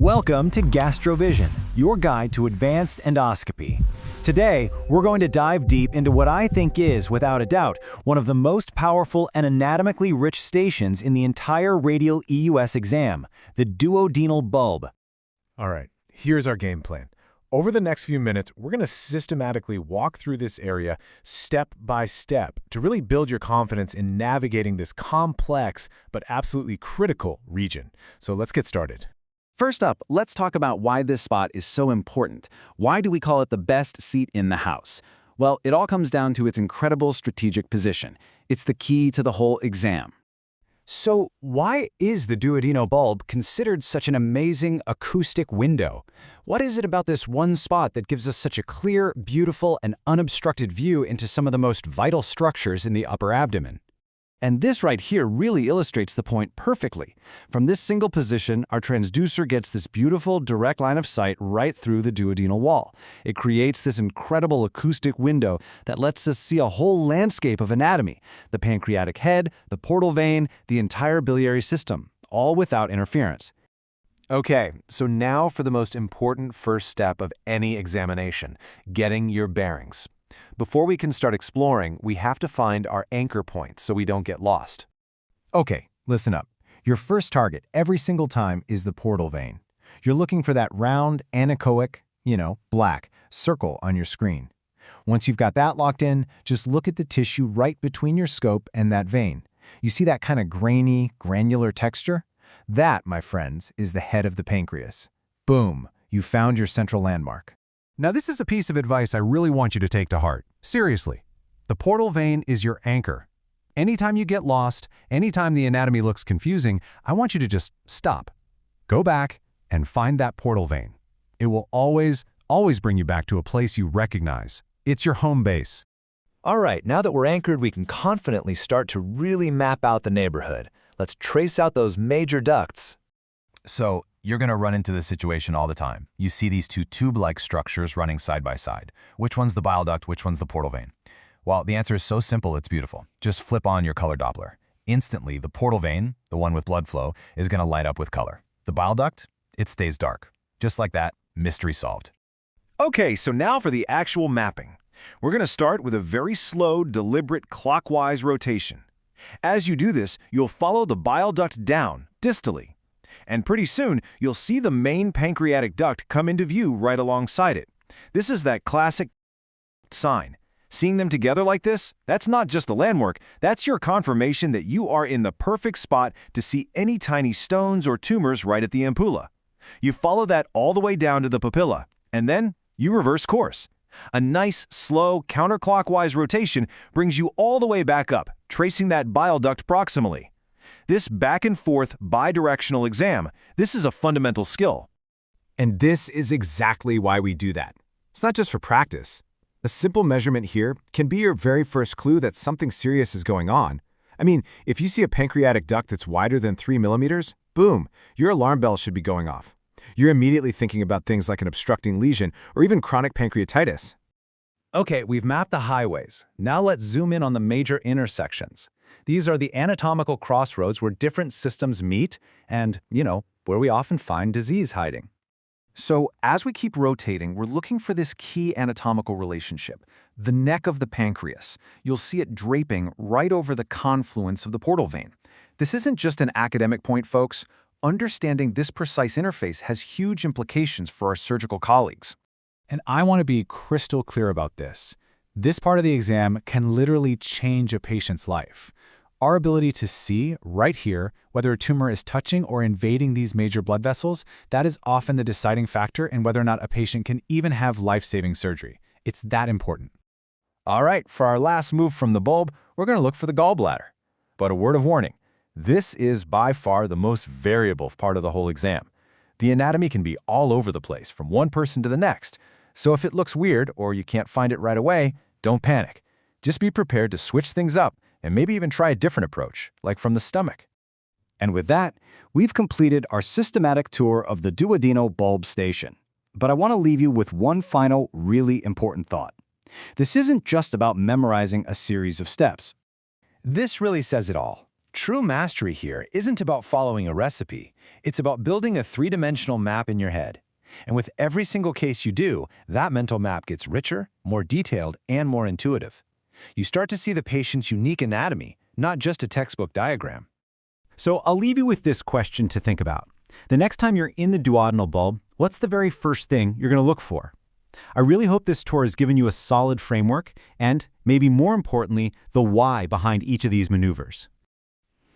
Welcome to GastroVision, your guide to advanced endoscopy. Today, we're going to dive deep into what I think is, without a doubt, one of the most powerful and anatomically rich stations in the entire radial EUS exam, the duodenal bulb. All right, here's our game plan. Over the next few minutes, we're going to systematically walk through this area step by step to really build your confidence in navigating this complex but absolutely critical region. So let's get started. First up, let's talk about why this spot is so important. Why do we call it the best seat in the house? Well, it all comes down to its incredible strategic position. It's the key to the whole exam. So, why is the duodenal bulb considered such an amazing acoustic window? What is it about this one spot that gives us such a clear, beautiful, and unobstructed view into some of the most vital structures in the upper abdomen? And this right here really illustrates the point perfectly. From this single position, our transducer gets this beautiful direct line of sight right through the duodenal wall. It creates this incredible acoustic window that lets us see a whole landscape of anatomy: the pancreatic head, the portal vein, the entire biliary system, all without interference. Okay, so now for the most important first step of any examination, getting your bearings. Before we can start exploring, we have to find our anchor points so we don't get lost. Okay, listen up. Your first target every single time is the portal vein. You're looking for that round, anechoic, black, circle on your screen. Once you've got that locked in, just look at the tissue right between your scope and that vein. You see that kind of grainy, granular texture? That, my friends, is the head of the pancreas. Boom, you found your central landmark. Now this is a piece of advice I really want you to take to heart. Seriously, the portal vein is your anchor. Anytime you get lost, anytime the anatomy looks confusing, I want you to just stop. Go back and find that portal vein. It will always bring you back to a place you recognize. It's your home base. All right, now that we're anchored, we can confidently start to really map out the neighborhood. Let's trace out those major ducts. So, you're going to run into this situation all the time. You see these two tube-like structures running side by side. Which one's the bile duct, which one's the portal vein? Well, the answer is so simple, it's beautiful. Just flip on your color Doppler. Instantly, the portal vein, the one with blood flow, is going to light up with color. The bile duct, it stays dark. Just like that, mystery solved. Okay, so now for the actual mapping. We're going to start with a very slow, deliberate clockwise rotation. As you do this, you'll follow the bile duct down, distally. And pretty soon, you'll see the main pancreatic duct come into view right alongside it. This is that classic sign. Seeing them together like this, that's not just a landmark, that's your confirmation that you are in the perfect spot to see any tiny stones or tumors right at the ampulla. You follow that all the way down to the papilla, and then you reverse course. A nice, slow, counterclockwise rotation brings you all the way back up, tracing that bile duct proximally. This back-and-forth, bidirectional exam, this is a fundamental skill. And this is exactly why we do that. It's not just for practice. A simple measurement here can be your very first clue that something serious is going on. I mean, if you see a pancreatic duct that's wider than 3 millimeters, boom, your alarm bell should be going off. You're immediately thinking about things like an obstructing lesion or even chronic pancreatitis. Okay, we've mapped the highways. Now let's zoom in on the major intersections. These are the anatomical crossroads where different systems meet and, where we often find disease hiding. So as we keep rotating, we're looking for this key anatomical relationship, the neck of the pancreas. You'll see it draping right over the confluence of the portal vein. This isn't just an academic point, folks. Understanding this precise interface has huge implications for our surgical colleagues. And I want to be crystal clear about this. This part of the exam can literally change a patient's life. Our ability to see, right here, whether a tumor is touching or invading these major blood vessels, that is often the deciding factor in whether or not a patient can even have life-saving surgery. It's that important. All right, for our last move from the bulb, we're going to look for the gallbladder. But a word of warning, this is by far the most variable part of the whole exam. The anatomy can be all over the place, from one person to the next. So if it looks weird or you can't find it right away, don't panic. Just be prepared to switch things up and maybe even try a different approach, like from the stomach. And with that, we've completed our systematic tour of the duodenal bulb station. But I want to leave you with one final, really important thought. This isn't just about memorizing a series of steps. This really says it all. True mastery here isn't about following a recipe. It's about building a three-dimensional map in your head. And with every single case you do, that mental map gets richer, more detailed, and more intuitive. You start to see the patient's unique anatomy, not just a textbook diagram. So I'll leave you with this question to think about. The next time you're in the duodenal bulb, what's the very first thing you're going to look for? I really hope this tour has given you a solid framework and, maybe more importantly, the why behind each of these maneuvers.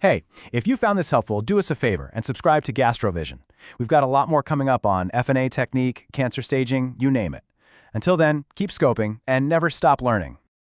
Hey, if you found this helpful, do us a favor and subscribe to GastroVision. We've got a lot more coming up on F&A technique, cancer staging, you name it. Until then, keep scoping and never stop learning.